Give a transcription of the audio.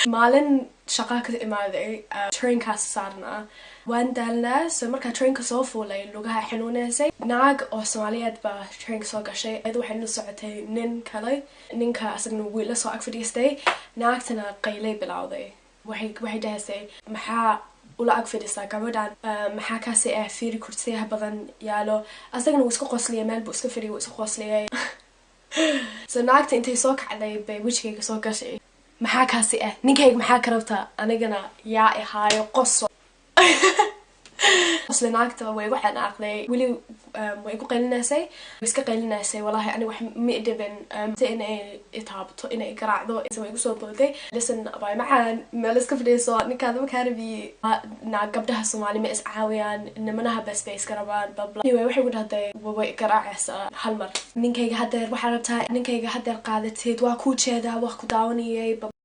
maalin shaqa ka imaaday trainkaas saarnaa waan daalnaa so markaa trainka soo fuulay lugaha xanuunaysay naag oo Soomaaliyeed baa trainka soo gashay ayada waxay la socotay nin kale ninka asagna wiil la soo ag fadhiistay naagtana qaylay bilowday waxay dhahaysay maxaa ula ag fadhiistaa gabadhan maxaa kaasi fiiri kursiyaha badan yaalo asagana wuu iska qosliyay meel buu iska fadhiyay wuu iska qosliyay so naagta intay soo kacday bay wajigayga soo gashay maxaa kaasi ninkayga maxaa ka rabtaa anigana yaa ihaayo qoso asla naagta way waxaan aqlay wili way ku qaylinaysay iska qaylinaysay wallahi ani wax ma dhibin inay itaabto inay garaacdo way igu soo booday listen bay macaan meel iska fadhiiso ninkaada ma kaarabi naag gabdhaha Soomaali ma is caawiyaan nimanaha bas bay iska rabaan babla anyway waxay u dhahday way garaacaysaa hal mar ninkayga hadeer waxa rabtaa ninkayga hadeer qaadateed waa ku jeedaa wax ku daawanayay